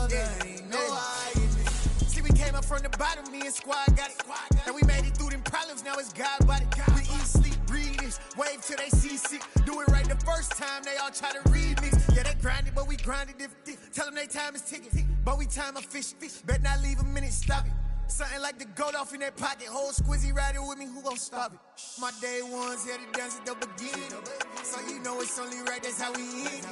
other, ain't no hiding. See, we came up from the bottom, me and squad got it. And we made it through them problems, now it's God body. We eat, sleep, breathe this, wave till they see sick. Do it right the first time, they all try to remix. Yeah, they grinded, but we grinded different. Tell them they time is ticking, but we time a fish. Bet not leave a minute, stop it. Something like the gold off in that pocket. Whole squizzy riding with me, who gon' stop it? My day ones here to dance at the beginning. So you know it's only right, that's how we end.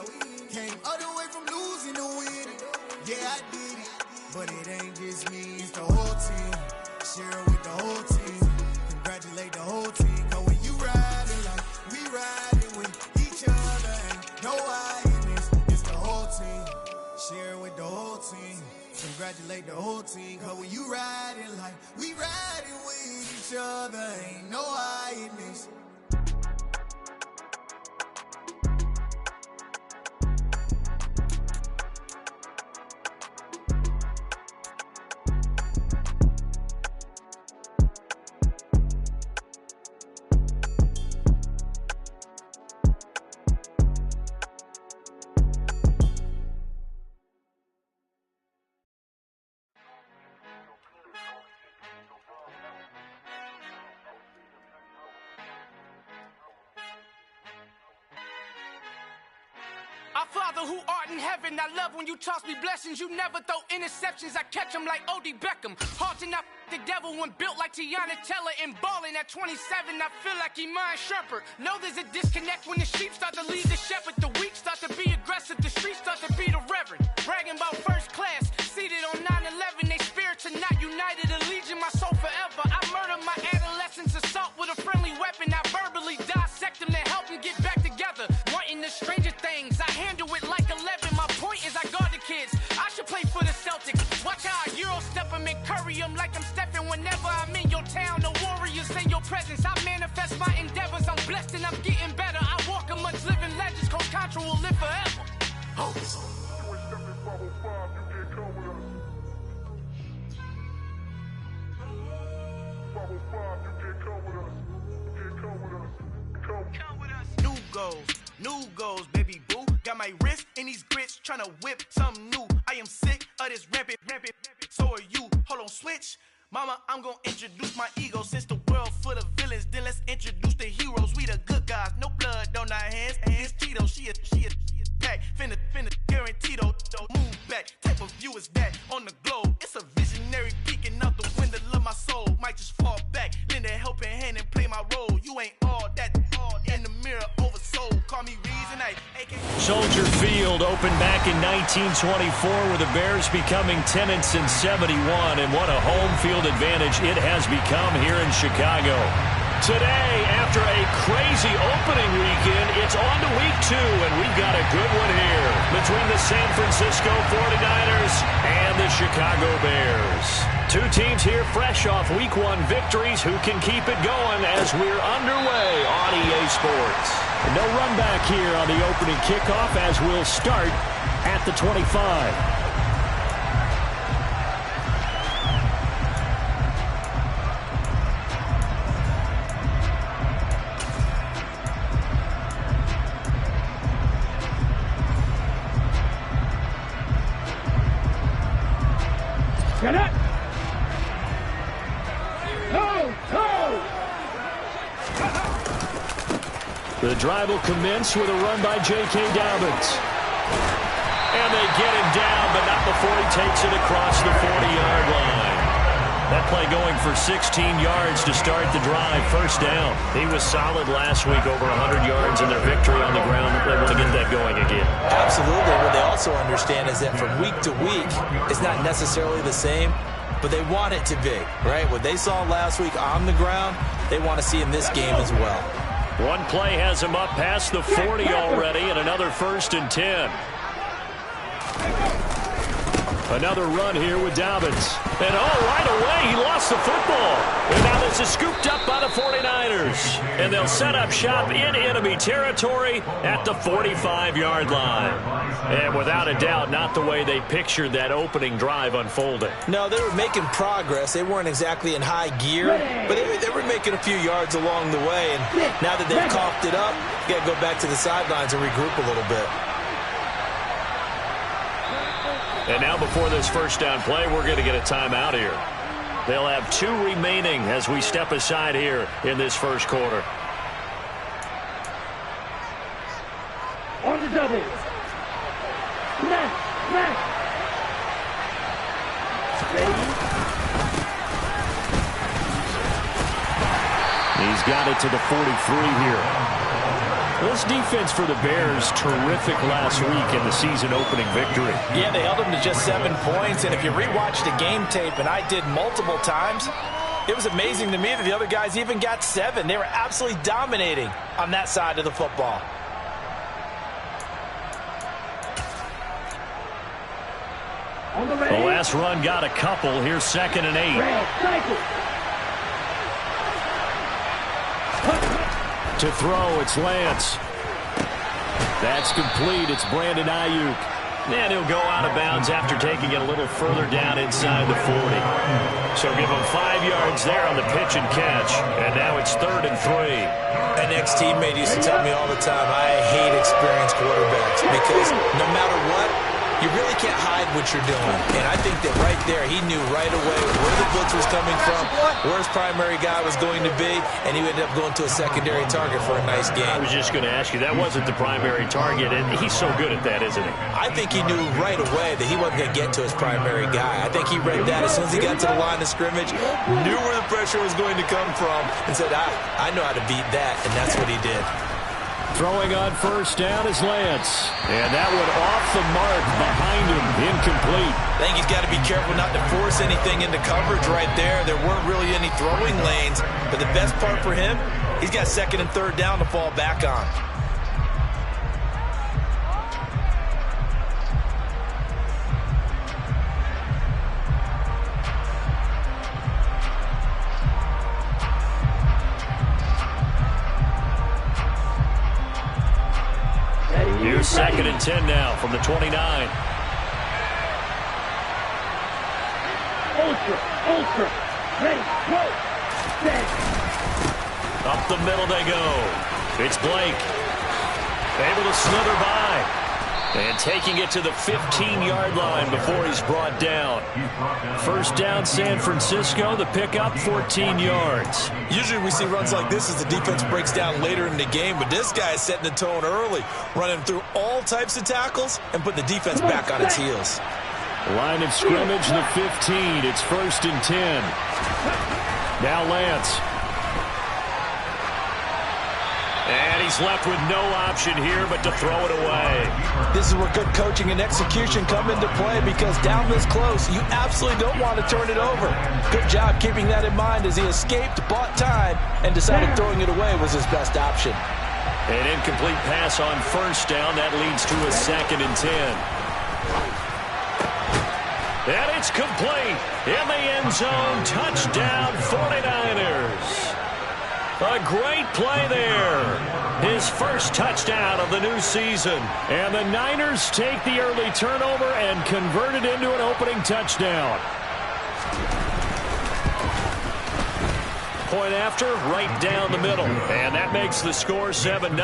Came all the way from losing to winning. Yeah, I did it, but it ain't just me, it's the whole team. Share it with the whole team. Congratulate the whole team. Cause when you riding like we riding with each other, ain't no hiding this. It's the whole team. Share it with the whole team. Congratulate the whole team. Cause when you riding like we riding with each other, ain't no hiding this. Our Father who art in heaven, I love when you toss me blessings. You never throw interceptions, I catch them like O.D. Beckham. Hard to not the devil when built like Tiana Teller and balling at 27. I feel like Iman Shumpert. Know there's a disconnect when the sheep start to lead the shepherd. The weak start to be aggressive, the streets start to be the reverend. Bragging about first class, seated on 9/11. They spirits are not united, a legion, my soul forever. I murder my adolescence, assault with a friendly weapon. I verbally dissect them to help them get back together. Wanting the stranger things, I handle it like 11. My point is I guard the kids. I should play for the Celtics. Watch how I Euro step them and curry them like I'm stepping. Whenever I'm in your town, the Warriors in your presence. I manifest my endeavors. I'm blessed and I'm getting better. I walk amongst living legends. Coach Contra will live forever. Oh. New goals, baby boo. Got my wrist in these grits, tryna whip something new. I am sick of this rampant. So are you. Hold on, switch. Mama, I'm gonna introduce my ego. Since the world full of villains, then let's introduce the heroes. We the good guys, no blood on our hands. It's Tito, she is pack. Finna, guaranteed, don't move back. Type of view is that on the globe. It's a visionary peeking out the window of my soul. Might just fall back, lend a helping hand and play my role. You ain't all that in the mirror, oversold. Call me Reason, Soldier Field opened back in 1924 with the Bears becoming 10-71, and what a home field advantage it has become here in Chicago. Today, after a crazy opening weekend, it's on to week 2, and we've got a good one here between the San Francisco 49ers and the Chicago Bears. Two teams here fresh off week 1 victories. Who can keep it going as we're underway on EA Sports? No run back here on the opening kickoff as we'll start at the 25. Get it! The drive will commence with a run by J.K. Dobbins. And they get him down, but not before he takes it across the 40-yard line. That play going for 16 yards to start the drive. First down. He was solid last week, over 100 yards in their victory on the ground. They want to get that going again. Absolutely. What they also understand is that from week to week, it's not necessarily the same, but they want it to be, right? What they saw last week on the ground, they want to see in this game as well. One play has him up past the 40 already, and another 1st and 10. Another run here with Dobbins. And right away, he lost the football. And now this is scooped up by the 49ers. And they'll set up shop in enemy territory at the 45-yard line. And without a doubt, not the way they pictured that opening drive unfolding. No, they were making progress. They weren't exactly in high gear, but they were making a few yards along the way. And now that they've coughed it up, you got to go back to the sidelines and regroup a little bit. And now before this first down play, we're going to get a timeout here. They'll have 2 remaining as we step aside here in this first quarter. On the double. Smash, smash. He's got it to the 43 here. This defense for the Bears, terrific last week in the season-opening victory. Yeah, they held them to just 7 points, and if you rewatch the game tape, and I did multiple times, it was amazing to me that the other guys even got 7. They were absolutely dominating on that side of the football. The last run got a couple. Here's 2nd and 8. To throw, it's Lance. That's complete. It's Brandon Ayuk. And he'll go out of bounds after taking it a little further down inside the 40. So give him 5 yards there on the pitch and catch. And now it's 3rd and 3. An ex-teammate used to tell me all the time, I hate experienced quarterbacks because no matter what, you really can't hide what you're doing. And I think that right there, he knew right away where the blitz was coming from, where his primary guy was going to be, and he ended up going to a secondary target for a nice game. I was just going to ask you, that wasn't the primary target, and he's so good at that, isn't he? I think he knew right away that he wasn't going to get to his primary guy. I think he read that as soon as he got to the line of scrimmage, knew where the pressure was going to come from, and said, I know how to beat that, and that's what he did. Throwing on first down is Lance. And that one off the mark behind him. Incomplete. I think he's got to be careful not to force anything into coverage right there. There weren't really any throwing lanes. But the best part for him, he's got 2nd and 3rd down to fall back on. Here's 2nd and 10 now from the 29. Ultra, ready, go, set. Up the middle they go. It's Blake. Able to slither by. And taking it to the 15-yard line before he's brought down. First down, San Francisco. The pickup, 14 yards. Usually we see runs like this as the defense breaks down later in the game, but this guy is setting the tone early, running through all types of tackles and putting the defense back on its heels. Line of scrimmage, the 15. It's 1st and 10. Now Lance. And he's left with no option here but to throw it away. This is where good coaching and execution come into play because down this close, you absolutely don't want to turn it over. Good job keeping that in mind as he escaped, bought time, and decided throwing it away was his best option. An incomplete pass on first down. That leads to a 2nd and 10. And it's complete in the end zone. Touchdown 49ers. A great play there. His first touchdown of the new season. And the Niners take the early turnover and convert it into an opening touchdown. Point after, right down the middle. And that makes the score 7-0.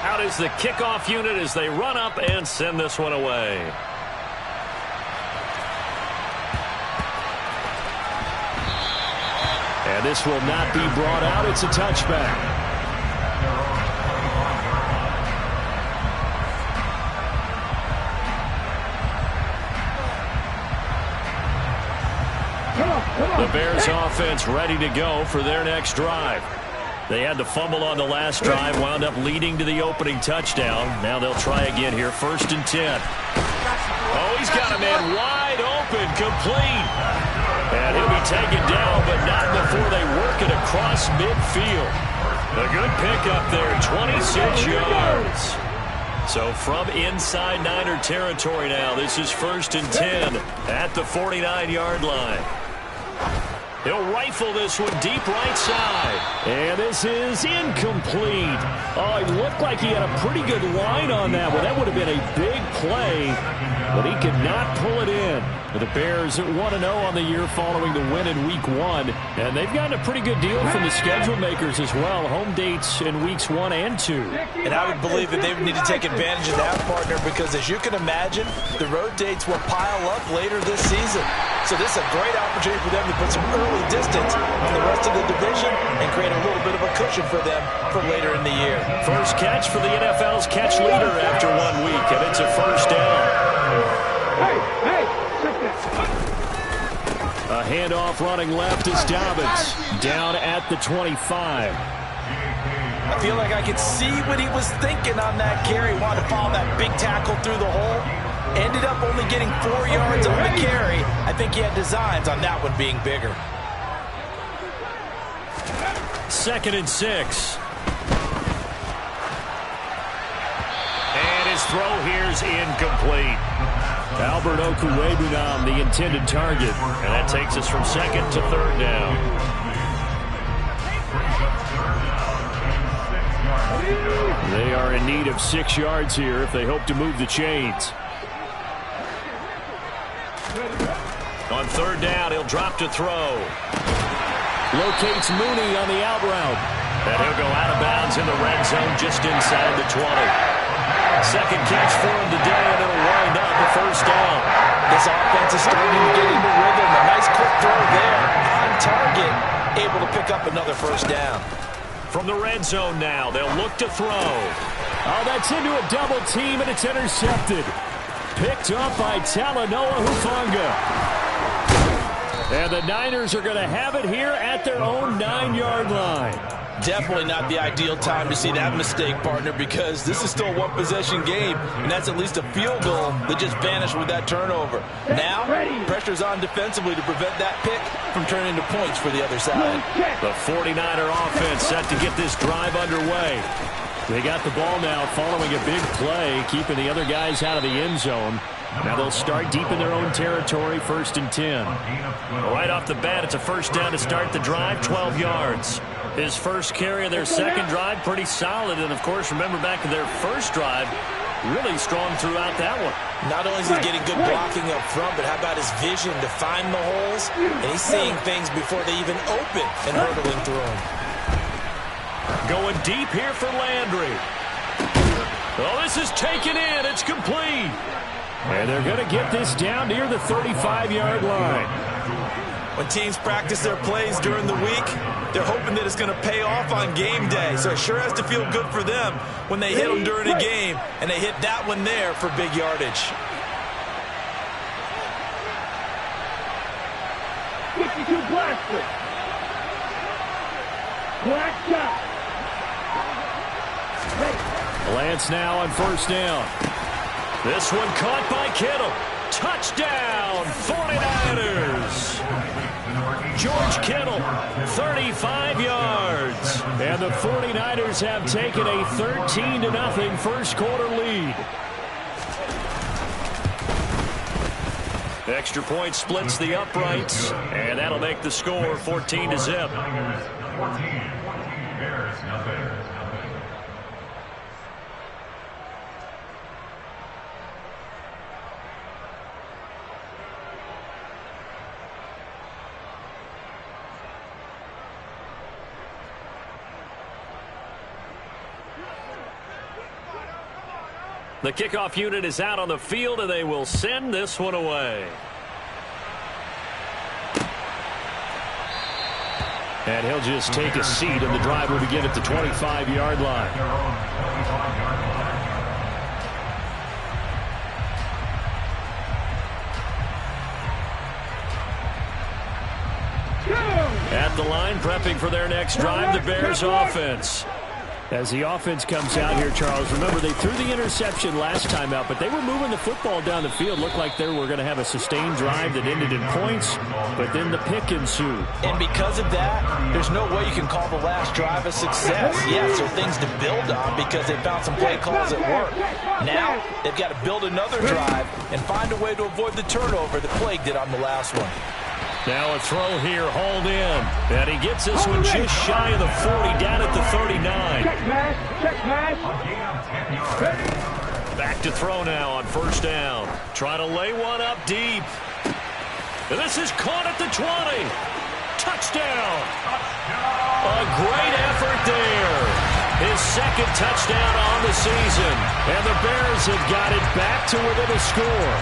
Out is the kickoff unit as they run up and send this one away. And this will not be brought out. It's a touchback. The Bears offense ready to go for their next drive. They had the fumble on the last drive, wound up leading to the opening touchdown. Now they'll try again here, 1st and 10. Oh, he's got a man wide open, complete. And he'll be taken down, but not before they work it across midfield. A good pickup there, 26 yards. So from inside Niner territory now, this is 1st and 10 at the 49-yard line. He'll rifle this one deep right side. And this is incomplete. Oh, it looked like he had a pretty good line on that one. That would have been a big play, but he could not pull it in. The Bears 1-0 on the year following the win in Week 1. And they've gotten a pretty good deal from the schedule makers as well. Home dates in Weeks 1 and 2. And I would believe that they would need to take advantage of that, partner, because as you can imagine, the road dates will pile up later this season. So this is a great opportunity for them to put some early distance on the rest of the division and create a little bit of a cushion for them for later in the year. First catch for the NFL's catch leader after 1 week, and it's a first down. A handoff running left is Dobbins, down at the 25. I feel like I could see what he was thinking on that carry. He wanted to follow that big tackle through the hole. Ended up only getting 4 yards on the carry. I think he had designs on that one being bigger. 2nd and 6. And his throw here's incomplete. Albert Okwuegbunam, the intended target. And that takes us from 2nd to 3rd down. They are in need of 6 yards here if they hope to move the chains. On 3rd down, he'll drop to throw. Locates Mooney on the out route. And he'll go out of bounds in the red zone just inside the 20. Second catch for him today, and it'll wind up a first down. This offense is starting to get into rhythm. A nice quick throw there. On target, able to pick up another first down. From the red zone now, they'll look to throw. Oh, that's into a double team, and it's intercepted. Picked up by Talanoa Hufanga. And the Niners are going to have it here at their own 9-yard line. Definitely not the ideal time to see that mistake, partner, because this is still a one-possession game, and that's at least a field goal that just vanished with that turnover. Now, pressure's on defensively to prevent that pick from turning into points for the other side. The 49er offense set to get this drive underway. They got the ball now following a big play, keeping the other guys out of the end zone. Now they'll start deep in their own territory, 1st and 10. Right off the bat, it's a first down to start the drive, 12 yards. His first carry of their second drive, pretty solid. And, of course, remember back to their first drive, really strong throughout that one. Not only is he getting good blocking up front, but how about his vision to find the holes? And he's seeing things before they even open and hurdling through them. Going deep here for Landry. Oh, this is taken in. It's complete. And they're going to get this down near the 35-yard line. When teams practice their plays during the week, they're hoping that it's going to pay off on game day. So it sure has to feel good for them when they hit them during a game, and they hit that one there for big yardage. 52 blaster. Black shot. Lance now on first down. This one caught by Kittle. Touchdown, 49ers. George Kittle, 35 yards. And the 49ers have taken a 13-0 first quarter lead. Extra point splits the uprights, and that'll make the score 14-0. 14, Bears, nothing. The kickoff unit is out on the field, and they will send this one away. And he'll just take a seat, and the drive will begin at the 25-yard line. At the line, prepping for their next drive, the Bears offense. As the offense comes out here, Charles, remember they threw the interception last time out, but they were moving the football down the field. Looked like they were going to have a sustained drive that ended in points, but then the pick ensued. And because of that, there's no way you can call the last drive a success. Yes, there are things to build on because they found some play calls at work. Now, they've got to build another drive and find a way to avoid the turnover that plagued it on the last one. Now a throw here, hauled in. And he gets this one just shy of the 40, down at the 39. Check pass. Back to throw now on first down. Trying to lay one up deep. And this is caught at the 20. Touchdown. A great effort there. His second touchdown on the season. And the Bears have got it back to within a score.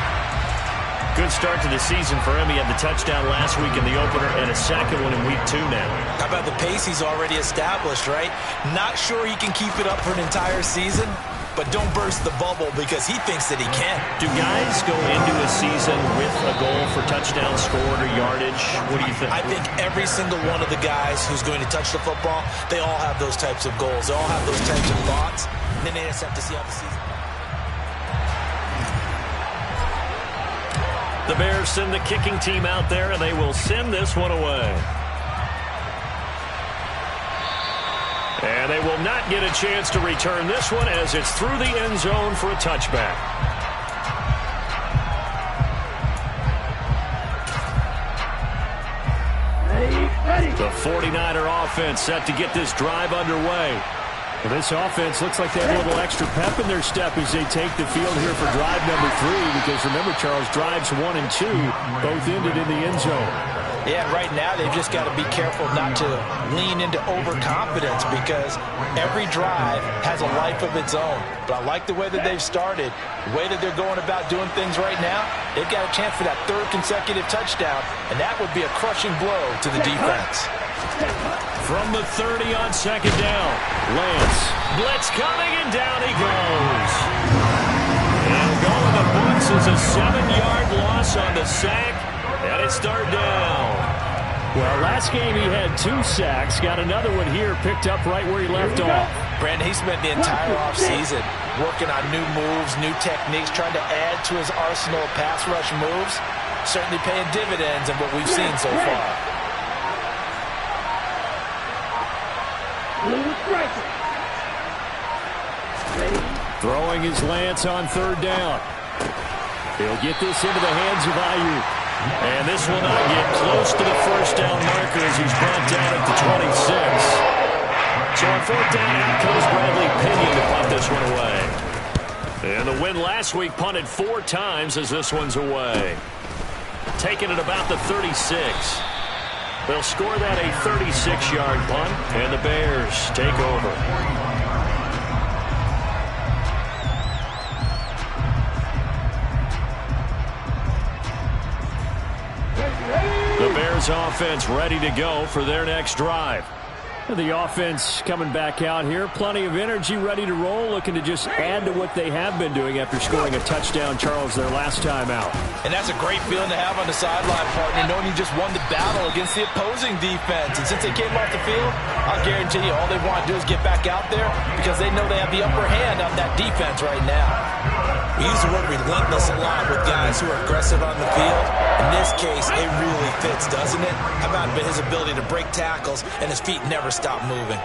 Good start to the season for him. He had the touchdown last week in the opener and a second one in week 2 now. How about the pace he's already established, right? Not sure he can keep it up for an entire season, but don't burst the bubble because he thinks that he can. Do guys go into a season with a goal for touchdown scored or yardage? What do you think? I think every single one of the guys who's going to touch the football, they all have those types of goals. They all have those types of thoughts. And then they just have to see how the season. The Bears send the kicking team out there, and they will send this one away. And they will not get a chance to return this one as it's through the end zone for a touchback. The 49er offense set to get this drive underway. Well, this offense looks like they have a little extra pep in their step as they take the field here for drive number 3, because remember, Charles, drives 1 and 2 both ended in the end zone. Yeah, right now they've just got to be careful not to lean into overconfidence because every drive has a life of its own. But I like the way that they've started, the way that they're going about doing things right now. They've got a chance for that 3rd consecutive touchdown, and that would be a crushing blow to the defense. From the 30 on second down, Lance. Blitz coming, and down he goes. And going the books is a 7-yard loss on the sack, and it's 3rd down. Well, last game he had 2 sacks. Got another one here, picked up right where he left off. Brandon, he spent the entire offseason working on new moves, new techniques, trying to add to his arsenal of pass rush moves. Certainly paying dividends in what we've seen so far. Throwing his Lance on 3rd down. He'll get this into the hands of Ayuk. And this will not get close to the first down marker as he's brought down at the 26. So on 4th down, out comes Bradley Pinion to punt this one away. And the win last week punted 4 times as this one's away. Taking it about the 36. They'll score that a 36-yard punt, and the Bears take over. The Bears offense ready to go for their next drive. The offense coming back out here. Plenty of energy, ready to roll, looking to just add to what they have been doing after scoring a touchdown, Charles, their last time out. And that's a great feeling to have on the sideline, partner, knowing you just won the battle against the opposing defense. And since they came off the field, I'll guarantee you all they want to do is get back out there because they know they have the upper hand on that defense right now. We use the word relentless a lot with guys who are aggressive on the field. In this case, it really fits, doesn't it? How about his ability to break tackles and his feet never stop moving?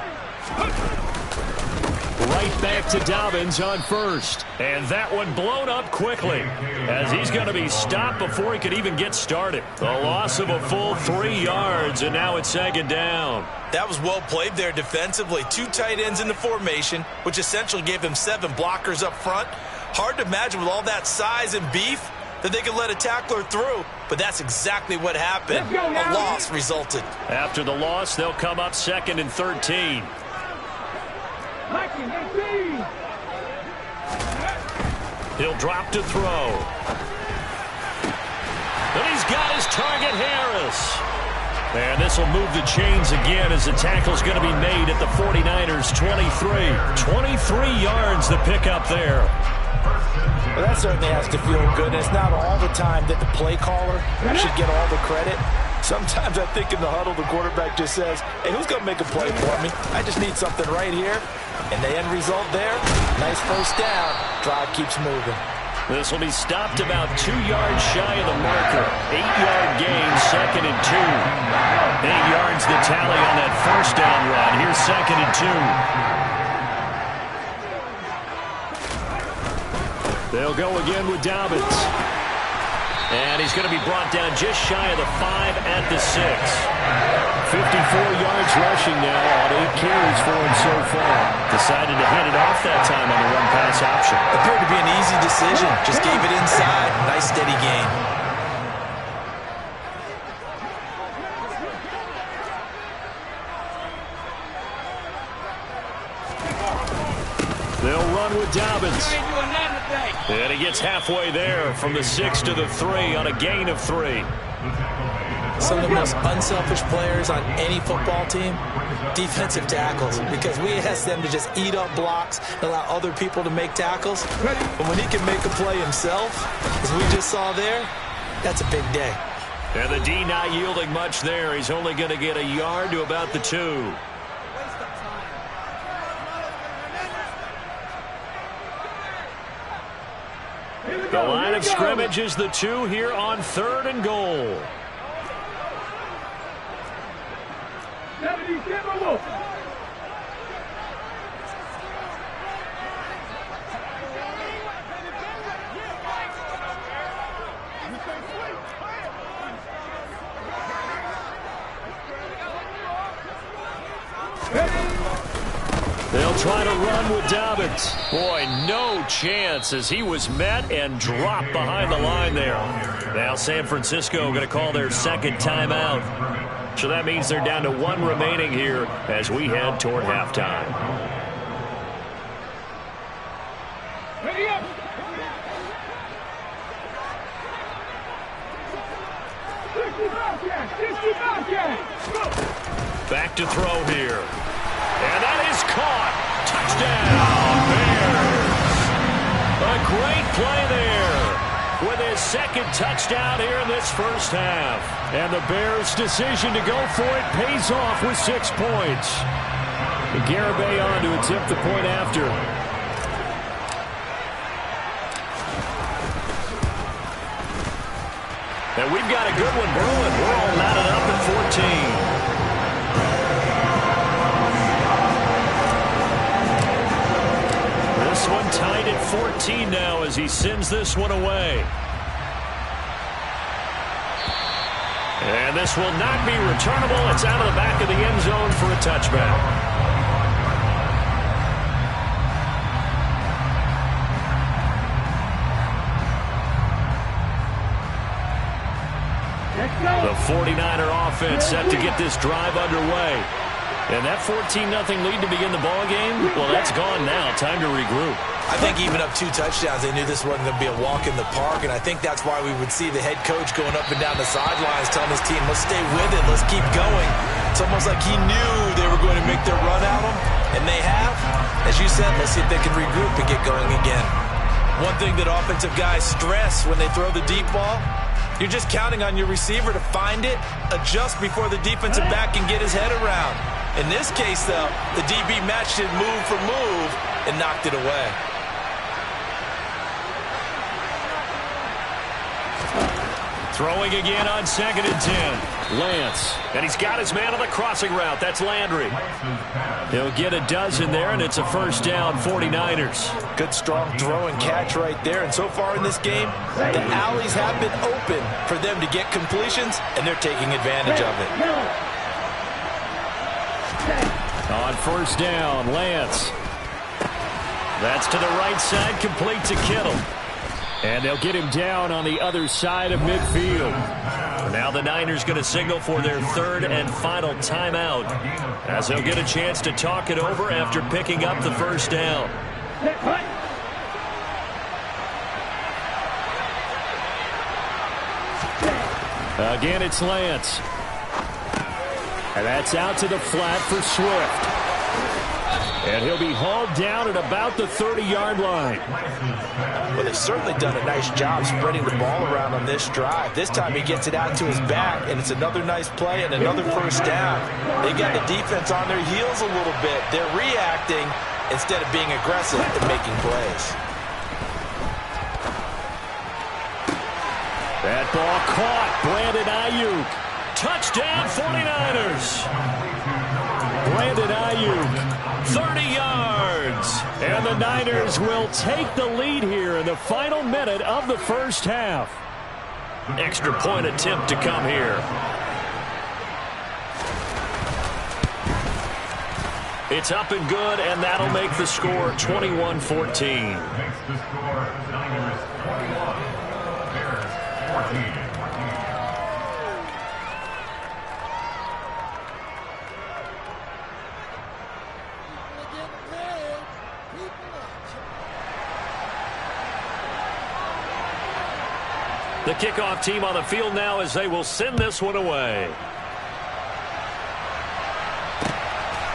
Right back to Dobbins on first. And that one blown up quickly as he's going to be stopped before he could even get started. The loss of a full 3 yards, and now it's 2nd down. That was well played there defensively. 2 tight ends in the formation, which essentially gave him 7 blockers up front. Hard to imagine with all that size and beef that they could let a tackler through, but that's exactly what happened. A loss resulted. After the loss, they'll come up 2nd and 13. He'll drop to throw. And he's got his target, Harris. And this will move the chains again as the tackle's going to be made at the 49ers' 23. 23 yards the pickup there. Well, that certainly has to feel good. And it's not all the time that the play caller should get all the credit. Sometimes I think in the huddle, the quarterback just says, hey, who's going to make a play for me? I just need something right here. And the end result there, nice first down. Drive keeps moving. This will be stopped about 2 yards shy of the marker. 8-yard gain, 2nd and 2. 8 yards the tally on that first down run. Here's 2nd and 2. They'll go again with Dobbins. And he's going to be brought down just shy of the 5 at the 6. 54 yards rushing now on 8 carries for him so far. Decided to hand it off that time on the run-pass option. Appeared to be an easy decision. Just gave it inside. Nice steady gain. They'll run with Dobbins. And he gets halfway there from the 6 to the 3 on a gain of 3. Some of the most unselfish players on any football team, defensive tackles, because we ask them to just eat up blocks and allow other people to make tackles. But when he can make a play himself, as we just saw there, that's a big day. And the D not yielding much there. He's only going to get a yard to about the 2. The line of scrimmage is the 2 here on 3rd and goal. 77 Wolf. They'll try to run with Dobbins. Boy, no chance as he was met and dropped behind the line there. Now San Francisco going to call their second timeout. So that means they're down to 1 remaining here as we head toward halftime. Ready up. Back to throw here. And that is caught. Touchdown, Bears. A great play there with his second touchdown here in this first half. And the Bears' decision to go for it pays off with 6 points. Garibay on to attempt the point after. And we've got a good one brewing. We're all knotted up at 14. This one tied at 14 now as he sends this one away. And this will not be returnable. It's out of the back of the end zone for a touchback. The 49er offense set to get this drive underway. And that 14-0 lead to begin the ball game, well, that's gone now. Time to regroup. I think even up 2 touchdowns, they knew this wasn't going to be a walk in the park, and I think that's why we would see the head coach going up and down the sidelines telling his team, let's stay with it, let's keep going. It's almost like he knew they were going to make their run at him, and they have. As you said, let's see if they can regroup and get going again. One thing that offensive guys stress when they throw the deep ball, you're just counting on your receiver to find it, adjust before the defensive back can get his head around. In this case, though, the DB matched it move for move and knocked it away. Throwing again on 2nd and 10. Lance. And he's got his man on the crossing route. That's Landry. He'll get a dozen there, and it's a first down, 49ers. Good, strong throw and catch right there. And so far in this game, the alleys have been open for them to get completions, and they're taking advantage of it. On first down, Lance. That's to the right side, complete to Kittle. And they'll get him down on the other side of midfield. Now the Niners going to signal for their 3rd and final timeout, as they'll get a chance to talk it over after picking up the first down. Again, it's Lance. And that's out to the flat for Swift. And he'll be hauled down at about the 30-yard line. Well, they've certainly done a nice job spreading the ball around on this drive. This time he gets it out to his back, and it's another nice play and another first down. They got the defense on their heels a little bit. They're reacting instead of being aggressive and making plays. That ball caught. Brandon Ayuk. Touchdown, 49ers. Brandon Ayuk, 30 yards. And the Niners will take the lead here in the final minute of the first half. Extra point attempt to come here. It's up and good, and that'll make the score 21-14. Makes the score Niners 21, Bears 14. The kickoff team on the field now as they will send this one away.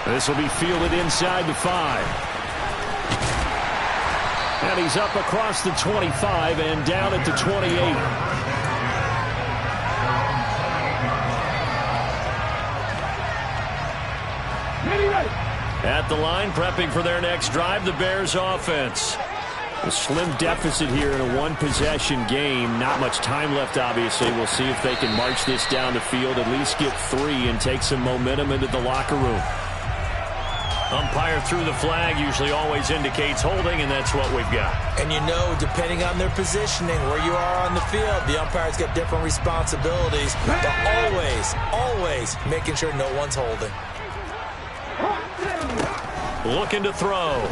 This will be fielded inside the 5. And he's up across the 25 and down at the 28. At the line, prepping for their next drive, the Bears offense. A slim deficit here in a one-possession game. Not much time left, obviously. We'll see if they can march this down the field, at least get 3, and take some momentum into the locker room. Umpire threw the flag, usually always indicates holding, and that's what we've got. And you know, depending on their positioning, where you are on the field, the umpire's got different responsibilities, but always making sure no one's holding. Looking to throw.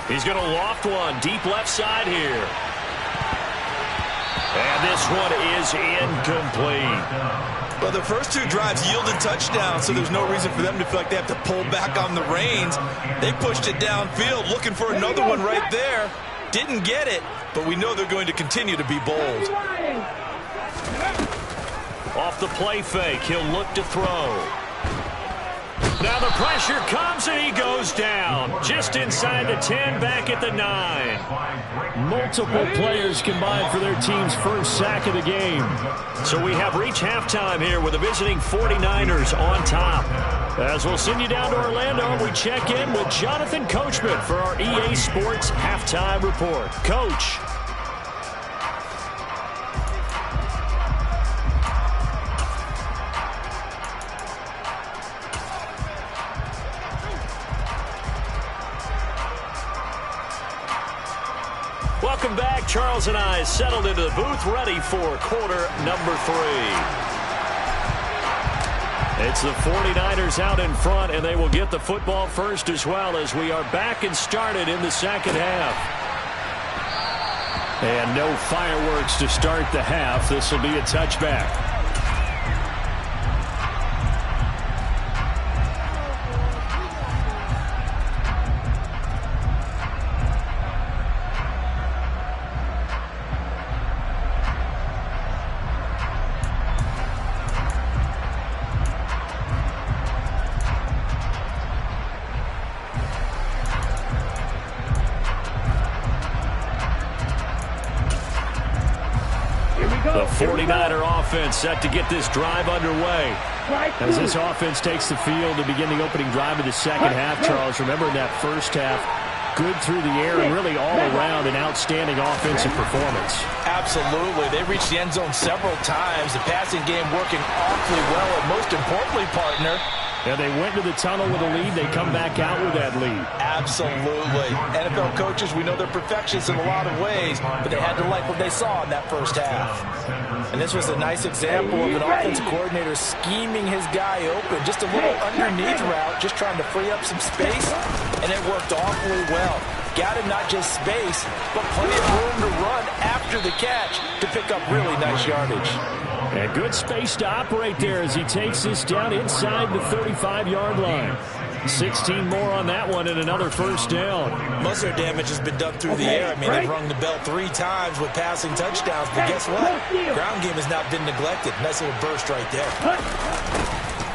He's going to loft one deep left side here. And this one is incomplete. Well, the first 2 drives yielded touchdowns, so there's no reason for them to feel like they have to pull back on the reins. They pushed it downfield, looking for another one right there. Didn't get it, but we know they're going to continue to be bold. Off the play fake, he'll look to throw. Now the pressure comes and he goes down. Just inside the 10, back at the 9. Multiple players combined for their team's first sack of the game. So we have reached halftime here with the visiting 49ers on top. As we'll send you down to Orlando, we check in with Jonathan Coachman for our EA Sports Halftime Report. Coach. Welcome back. Charles and I settled into the booth, ready for quarter number 3. It's the 49ers out in front, and they will get the football first as well as we are back and started in the second half. And no fireworks to start the half. This will be a touchback. The 49er offense set to get this drive underway. As this offense takes the field to begin the opening drive of the second half, Charles, remember in that first half, good through the air and really all around an outstanding offensive performance. Absolutely. They reached the end zone several times. The passing game working awfully well, and most importantly, partner, and they went to the tunnel with a lead. They come back out with that lead. Absolutely. NFL coaches, we know they're perfectionists in a lot of ways, but they had to like what they saw in that first half. And this was a nice example of an offensive coordinator scheming his guy open. Just a little underneath route, just trying to free up some space, and it worked awfully well. Got him not just space, but plenty of room to run after the catch to pick up really nice yardage. And good space to operate there as he takes this down inside the 35-yard line. 16 more on that one and another first down. Most of their damage has been done through the air. I mean, they've rung the bell 3 times with passing touchdowns, but guess what? Ground game has not been neglected. Nice little burst right there.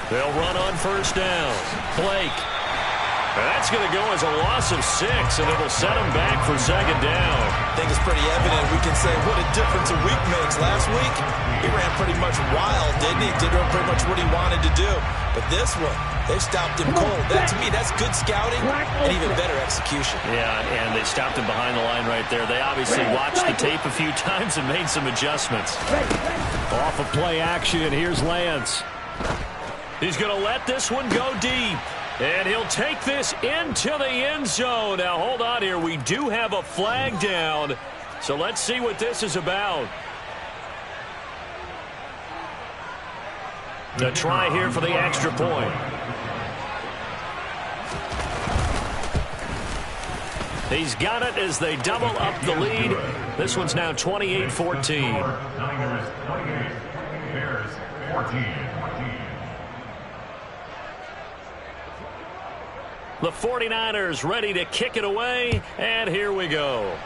They'll run on first down. Blake. That's going to go as a loss of 6, and it'll set him back for second down. I think it's pretty evident. We can say what a difference a week makes. Last week, he ran pretty much wild, didn't he? Did pretty much what he wanted to do. But this one, they stopped him cold. That, to me, that's good scouting and even better execution. Yeah, and they stopped him behind the line right there. They obviously watched the tape a few times and made some adjustments. Off of play action, here's Lance. He's going to let this one go deep. And he'll take this into the end zone. Now, hold on here. We do have a flag down. So let's see what this is about. The try here for the extra point. He's got it as they double up the lead. This one's now 28-14. Niners 28, Bears 14. The 49ers ready to kick it away, and here we go.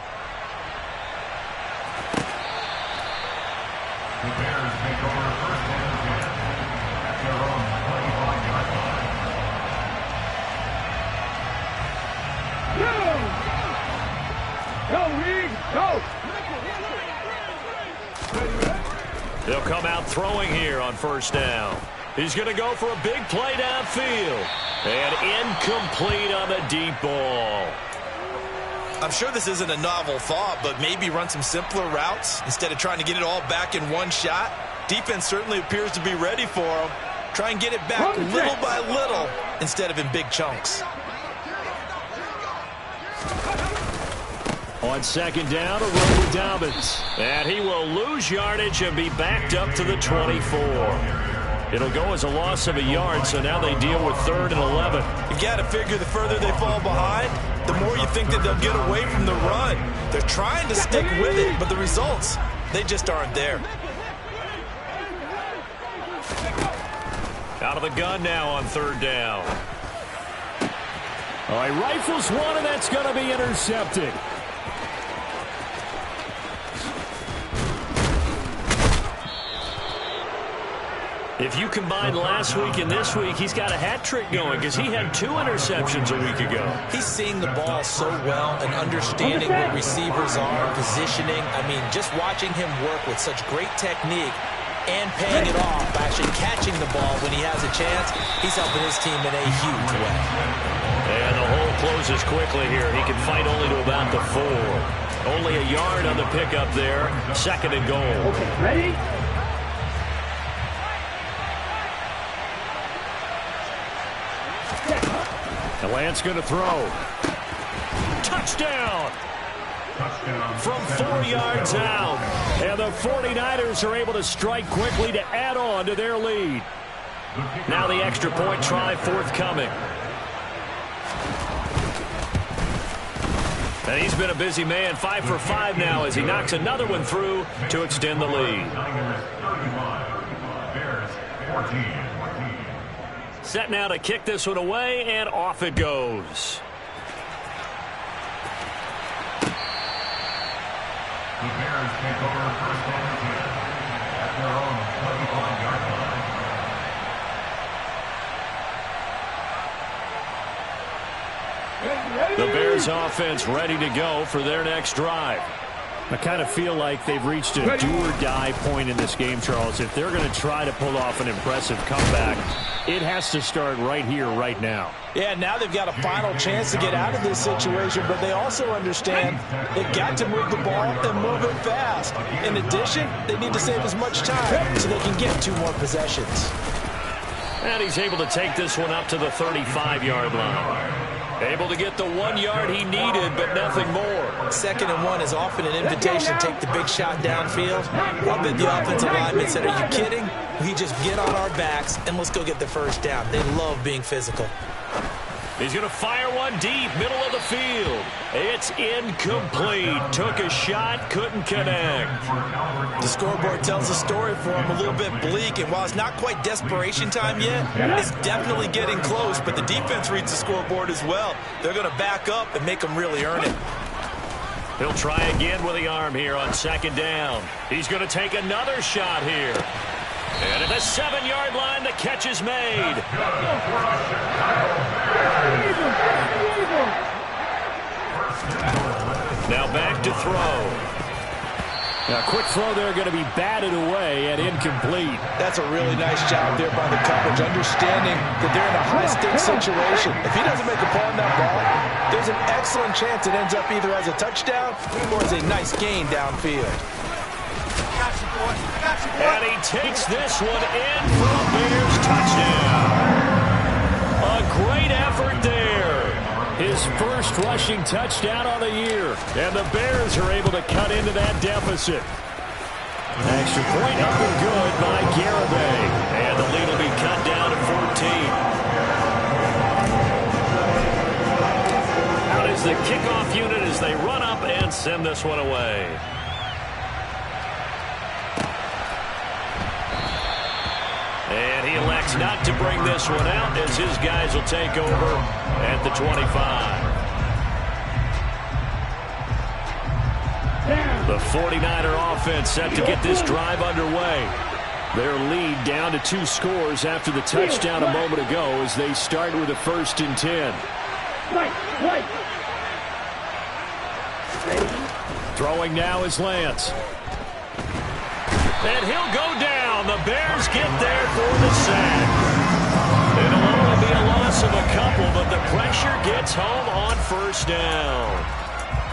The Bears take over first and 10 at their own 25-yard Go, Reed, go! They'll come out throwing here on first down. He's going to go for a big play downfield. And incomplete on the deep ball. I'm sure this isn't a novel thought, but maybe run some simpler routes instead of trying to get it all back in one shot. Defense certainly appears to be ready for him. Try and get it back little by little instead of in big chunks. On second down, a run with Dobbins. And he will lose yardage and be backed up to the 24. It'll go as a loss of a yard, so now they deal with 3rd and 11. You got to figure the further they fall behind, the more you think that they'll get away from the run. They're trying to stick with it, but the results, they just aren't there. Out of the gun now on 3rd down. All right, rifles one, and that's going to be intercepted. If you combine last week and this week, he's got a hat trick going because he had 2 interceptions a week ago. He's seeing the ball so well and understanding what receivers are, positioning. I mean, just watching him work with such great technique and paying it off by actually catching the ball when he has a chance, he's helping his team in a huge way. And the hole closes quickly here. He can fight only to about the 4. Only a yard on the pickup there. 2nd and goal. Okay, ready? And Lance going to throw. Touchdown! From 4 yards out. And the 49ers are able to strike quickly to add on to their lead. Now the extra point try forthcoming. And he's been a busy man, 5 for 5 now as he knocks another one through to extend the lead. Bears 14. Set now to kick this one away, and off it goes. The Bears take over first and 10 at their own 25-yard line. The Bears offense ready to go for their next drive. I kind of feel like they've reached a do-or-die point in this game, Charles. If they're going to try to pull off an impressive comeback, it has to start right here, right now. Yeah, now they've got a final chance to get out of this situation, but they also understand they've got to move the ball and move it fast. In addition, they need to save as much time so they can get 2 more possessions. And he's able to take this one up to the 35-yard line. Able to get the 1 yard he needed, but nothing more. 2nd and 1 is often an invitation to take the big shot downfield. I bet the offensive lineman said, "Are you kidding? We just get on our backs and let's go get the first down." They love being physical. He's going to fire one deep, middle of the field. It's incomplete. Took a shot, couldn't connect. The scoreboard tells a story for him, a little bit bleak, and while it's not quite desperation time yet, it's definitely getting close, but the defense reads the scoreboard as well. They're going to back up and make them really earn it. He'll try again with the arm here on 2nd down. He's going to take another shot here. And at the 7-yard line, the catch is made. Now back to throw. Now, quick throw there going to be batted away and incomplete. That's a really nice job there by the coverage, understanding that they're in a high-stakes situation. If he doesn't make a play on that ball, there's an excellent chance it ends up either as a touchdown or as a nice gain downfield. And he takes this one in for a Bears touchdown. A great effort there. His first rushing touchdown on the year. And the Bears are able to cut into that deficit. Extra point up and good by Garibay. And the lead will be cut down to 14. Out is the kickoff unit as they run up and send this one away. And he elects not to bring this one out as his guys will take over at the 25. The 49er offense set to get this drive underway. Their lead down to 2 scores after the touchdown a moment ago as they start with a 1st and 10. Throwing now is Lance. And he'll go down. The Bears get there for the sack. It'll only be a loss of a couple, but the pressure gets home on 1st down.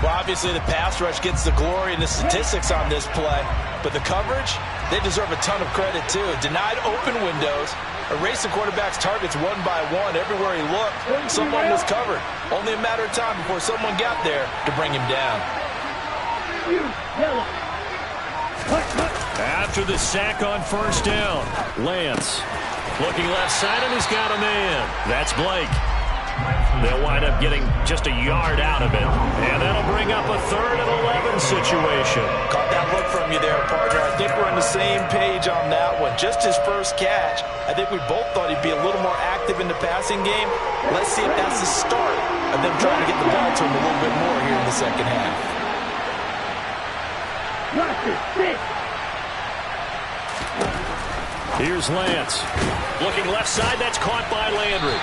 Well, obviously the pass rush gets the glory and the statistics on this play, but the coverage, they deserve a ton of credit too. Denied open windows, erasing quarterback's targets one by one. Everywhere he looked, someone was covered. Only a matter of time before someone got there to bring him down. After the sack on 1st down, Lance looking left side, and he's got a man. That's Blake. They'll wind up getting just a yard out of it, and that'll bring up a 3rd and 11 situation. Caught that look from you there, partner. I think we're on the same page on that one. Just his first catch. I think we both thought he'd be a little more active in the passing game. Let's see if that's the start of them trying to get the ball to him a little bit more here in the second half. Here's Lance. Looking left side, that's caught by Landry.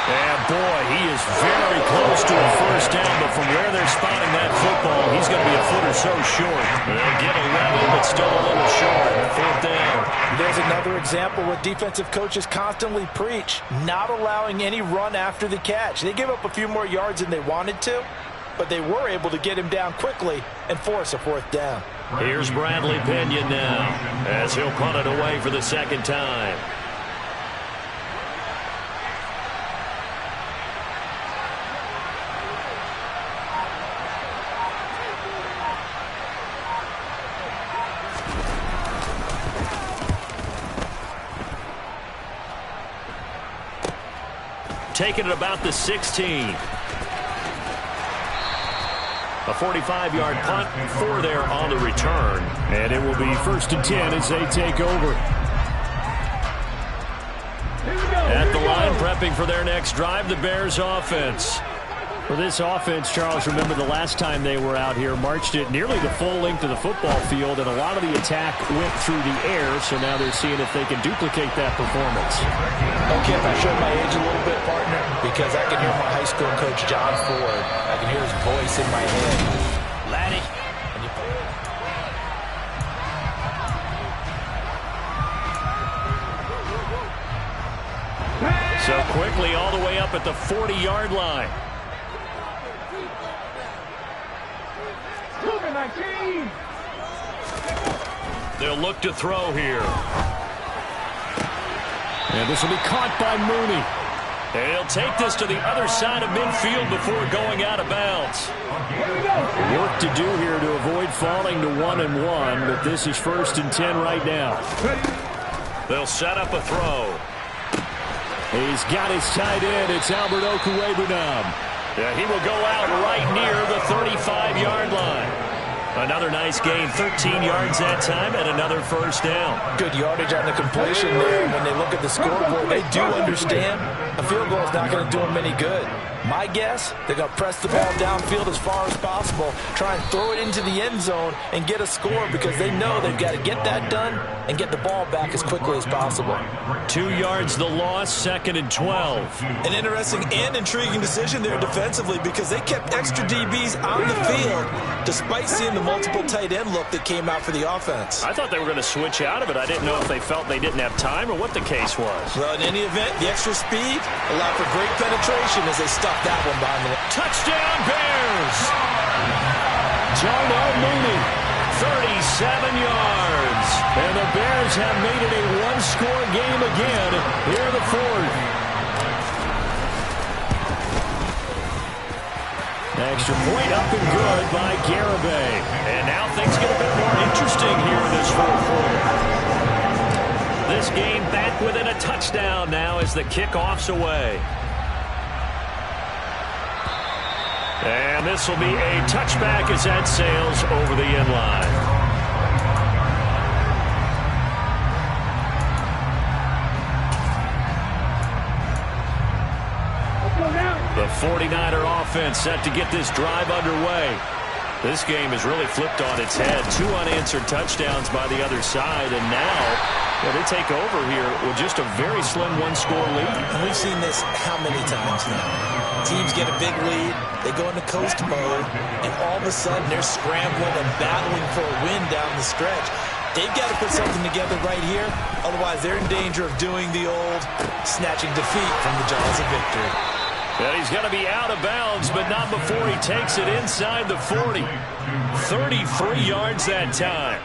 And boy, he is very close to a 1st down, but from where they're spotting that football, he's going to be a foot or so short. They'll get 11, but still a little short. 4th down. There's another example what defensive coaches constantly preach, not allowing any run after the catch. They gave up a few more yards than they wanted to, but they were able to get him down quickly and force a 4th down. Here's Bradley Pinion now as he'll punt it away for the 2nd time. Taking it about the 16. A 45-yard punt, 4 there on the return. And it will be 1st and 10 as they take over. At the line, prepping for their next drive, the Bears offense. For this offense, Charles, remember the last time they were out here, marched it nearly the full length of the football field, and a lot of the attack went through the air, so now they're seeing if they can duplicate that performance. Okay, if I showed my age a little bit, partner, because I can hear my high school coach, John Ford. I can hear his voice in my head. Laddie. So quickly all the way up at the 40-yard line. They'll look to throw here. And this will be caught by Mooney. And he'll take this to the other side of midfield before going out of bounds. Work to do here to avoid falling to 1-1, but this is 1st and 10 right now. They'll set up a throw. He's got his tight end. It's Albert Okwuegbunam. Yeah, he will go out right near the 35-yard line. Another nice gain, 13 yards that time, and another 1st down. Good yardage on the completion there. When they look at the scoreboard, they do understand a field goal is not going to do them any good. My guess, they're going to press the ball downfield as far as possible, try and throw it into the end zone and get a score because they know they've got to get that done and get the ball back as quickly as possible. 2 yards the loss, 2nd and 12. An interesting and intriguing decision there defensively because they kept extra DBs on the field despite seeing the multiple tight end look that came out for the offense. I thought they were going to switch out of it. I didn't know if they felt they didn't have time or what the case was. Well, in any event, the extra speed allowed for great penetration as they stuffed that one behind the... Touchdown Bears! Darnell Mooney, 37 yards. And the Bears have made it a one-score game again here in the 4th. Extra point up and good by Garibay. And now things get a bit more interesting here in this fourth quarter. This game back within a touchdown now as the kickoff's away. And this will be a touchback as that sails over the end line. The 49er offense set to get this drive underway. This game has really flipped on its head. 2 unanswered touchdowns by the other side, and now they take over here with just a very slim one-score lead. And we've seen this how many times now? Teams get a big lead, they go into coast mode, and all of a sudden they're scrambling and battling for a win down the stretch. They've got to put something together right here, otherwise they're in danger of doing the old snatching defeat from the jaws of victory. And he's going to be out of bounds, but not before he takes it inside the 40. 33 yards that time.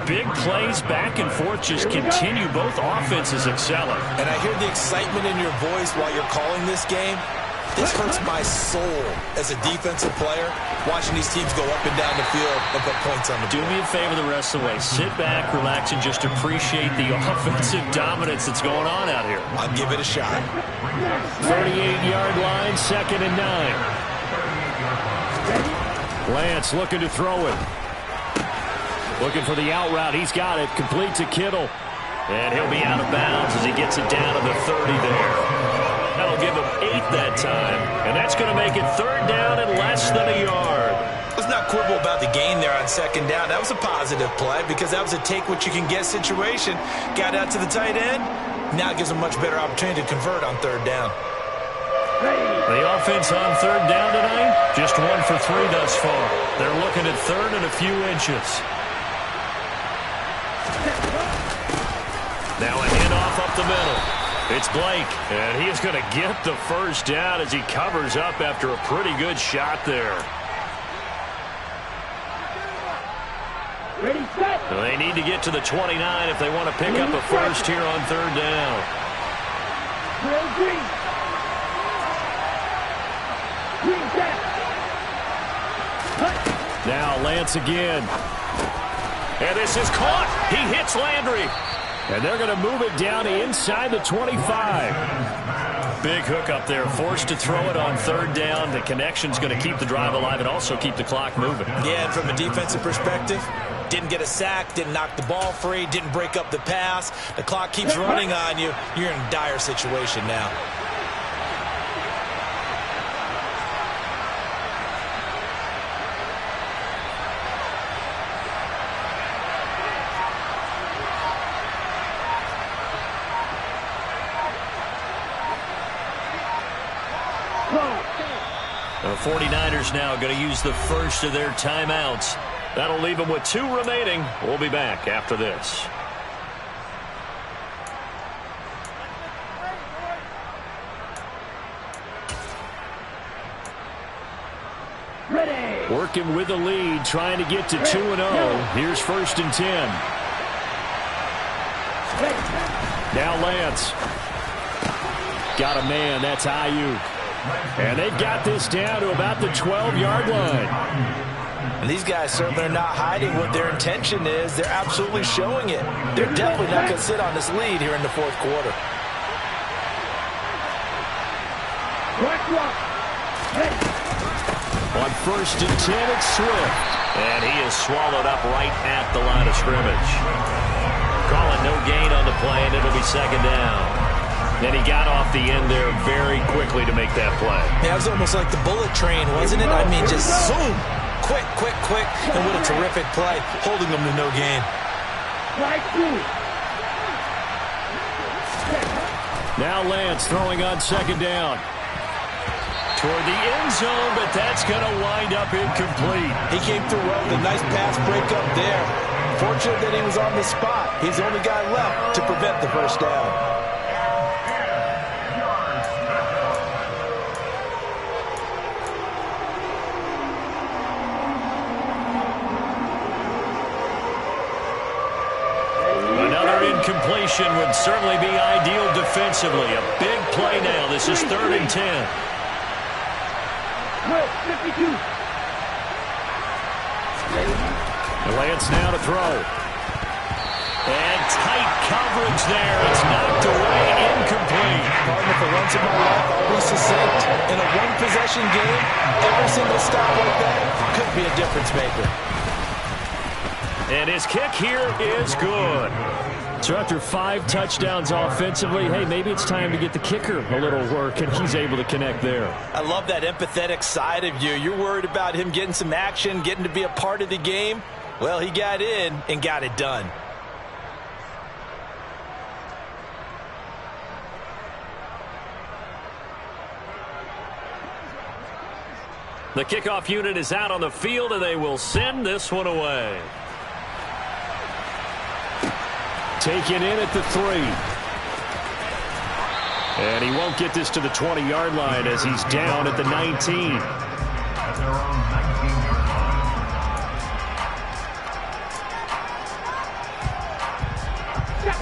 Big plays back and forth just continue. Both offenses excelling. And I hear the excitement in your voice while you're calling this game. This hurts my soul as a defensive player, watching these teams go up and down the field and put points on the board. Do me a favor the rest of the way. Sit back, relax, and just appreciate the offensive dominance that's going on out here. I'll give it a shot. 38-yard line, 2nd and 9. Lance looking to throw it. Looking for the out route. He's got it. Complete to Kittle. And he'll be out of bounds as he gets it down to the 30 there. That'll give him 8 that time. And that's going to make it 3rd down and less than a yard. Let's not quibble about the gain there on 2nd down. That was a positive play because that was a take-what-you-can-get situation. Got out to the tight end. Now it gives them a much better opportunity to convert on 3rd down. The offense on 3rd down tonight, just 1 for 3 thus far. They're looking at 3rd and a few inches. Now a handoff up the middle. It's Blake, and he is going to get the 1st down as he covers up after a pretty good shot there. Ready, set. They need to get to the 29 if they want to pick up a 1st here on 3rd down. Green. Green set. Now Lance again. And this is caught. He hits Landry. And they're going to move it down inside the 25. Big hook up there, forced to throw it on 3rd down. The connection's going to keep the drive alive and also keep the clock moving. Yeah, and from a defensive perspective, didn't get a sack, didn't knock the ball free, didn't break up the pass. The clock keeps running on you. You're in a dire situation now. The 49ers now going to use the 1st of their timeouts. That'll leave them with 2 remaining. We'll be back after this. Ready. Working with the lead, trying to get to 2-0. Here's 1st and 10. Now Lance. Got a man, that's Ayuk. And they've got this down to about the 12-yard line. And these guys certainly are not hiding what their intention is. They're absolutely showing it. They're definitely not going to sit on this lead here in the 4th quarter. On 1st and 10, it's Swift. And he is swallowed up right at the line of scrimmage. Calling no gain on the play, and it'll be 2nd down. And he got off the end there very quickly to make that play. Yeah, it was almost like the bullet train, wasn't it? I mean, just zoom. Quick, quick, quick. And what a terrific play, holding them to no gain. Now Lance throwing on 2nd down. Toward the end zone, but that's going to wind up incomplete. He came through well with a nice pass breakup there. Fortunate that he was on the spot. He's the only guy left to prevent the 1st down. Completion would certainly be ideal defensively. A big play now. This is 3rd and 10. Twist, 52. Lance now to throw. And tight coverage there. It's knocked away, incomplete. Partner, for once in my life, I'll be succinct. In a one-possession game, every single stop like that could be a difference maker. And his kick here is good. So after 5 touchdowns offensively, hey, maybe it's time to get the kicker a little work, and he's able to connect there. I love that empathetic side of you. You're worried about him getting some action, getting to be a part of the game. Well, he got in and got it done. The kickoff unit is out on the field, and they will send this one away. Taken in at the 3. And he won't get this to the 20-yard line as he's down at the 19. At their own 19-yard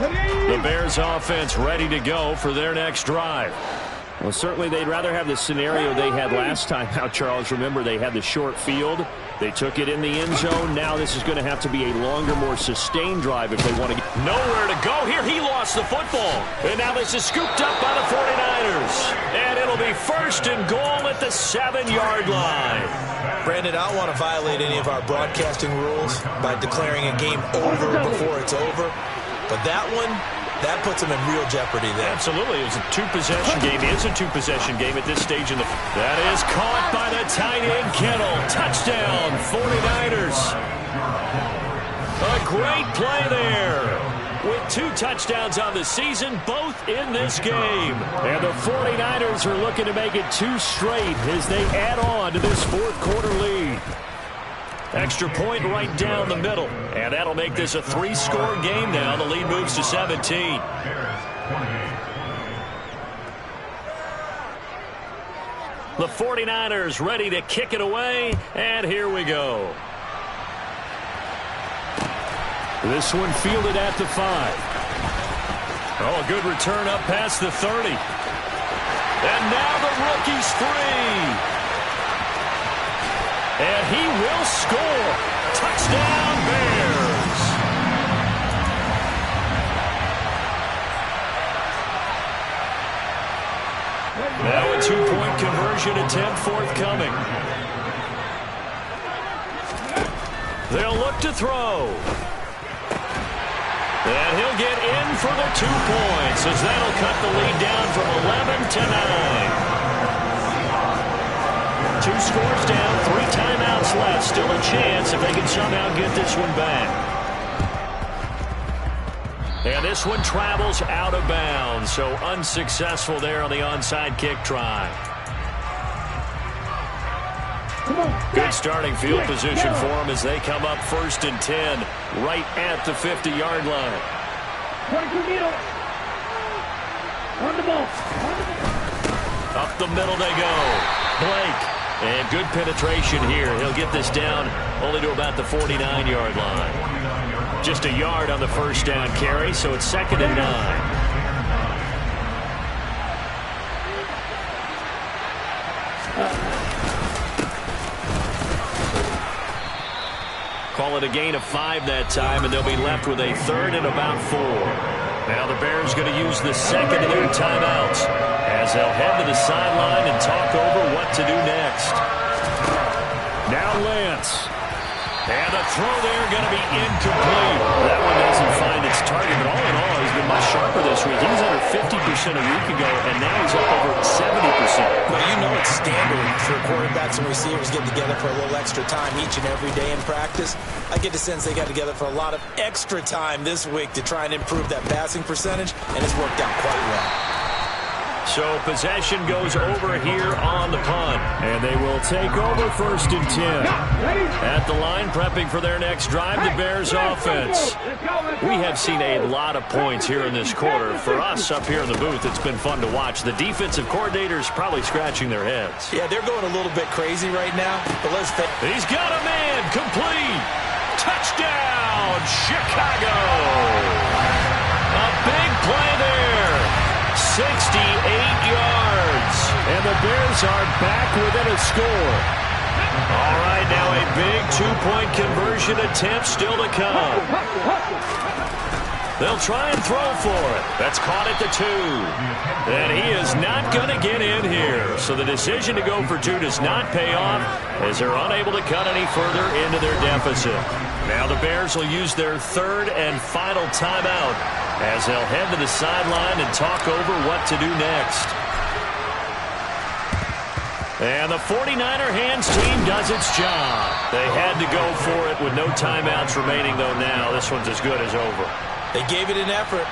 line. The Bears offense ready to go for their next drive. Well, certainly they'd rather have the scenario they had last time. Now, Charles, remember, they had the short field. They took it in the end zone. Now this is going to have to be a longer, more sustained drive if they want to get nowhere to go. Here, he lost the football. And now this is scooped up by the 49ers. And it'll be 1st and goal at the 7-yard line. Brandon, I don't want to violate any of our broadcasting rules by declaring a game over before it's over. But that one, that puts them in real jeopardy there. Absolutely. It was a 2-possession game. It is a 2-possession game at this stage in the... That is caught by the tight end, Kittle. Touchdown, 49ers. A great play there. With 2 touchdowns on the season, both in this game. And the 49ers are looking to make it 2 straight as they add on to this 4th-quarter lead. Extra point right down the middle. And that'll make this a 3-score game now. The lead moves to 17. The 49ers ready to kick it away. And here we go. This one fielded at the 5. Oh, a good return up past the 30. And now the rookie's free. And he will score. Touchdown, Bears. Now a 2-point conversion attempt forthcoming. They'll look to throw. And he'll get in for the 2 points as that'll cut the lead down from 11 to 9. 2 scores down, 3 timeouts left. Still a chance if they can somehow get this one back. And this one travels out of bounds, so unsuccessful there on the onside kick try. Good starting field position for them as they come up 1st and 10, right at the 50-yard line. 22 meters. On the ball. Up the middle they go. Blake. And good penetration here. He'll get this down only to about the 49-yard line. Just a yard on the 1st down carry, so it's 2nd and 9. Call it a gain of 5 that time, and they'll be left with a 3rd and about 4. Now the Bears going to use the 2nd of their timeouts as they'll head to the sideline and talk over what to do next. Now Lance. And the throw there going to be incomplete. That one doesn't find its target, but all in all, he's been much sharper this week. He was under 50% a week ago, and now he's up over 70%. Well, you know it's standard for quarterbacks and receivers getting together for a little extra time each and every day in practice. I get the sense they got together for a lot of extra time this week to try and improve that passing percentage, and it's worked out quite well. So possession goes over here on the punt. And they will take over 1st and 10. At the line, prepping for their next drive, the Bears offense. We have seen a lot of points here in this quarter. For us up here in the booth, it's been fun to watch. The defensive coordinators probably scratching their heads. Yeah, they're going a little bit crazy right now, but let's face it. He's got a man, complete. Touchdown, Chicago. A big play there. 68 yards. And the Bears are back within a score. All right, now a big two-point conversion attempt still to come. They'll try and throw for it. That's caught at the 2. And he is not going to get in here. So the decision to go for 2 does not pay off as they're unable to cut any further into their deficit. Now the Bears will use their third and final timeout as they'll head to the sideline and talk over what to do next. And the 49er hands team does its job. They had to go for it with no timeouts remaining, though now. This one's as good as over. They gave it an effort.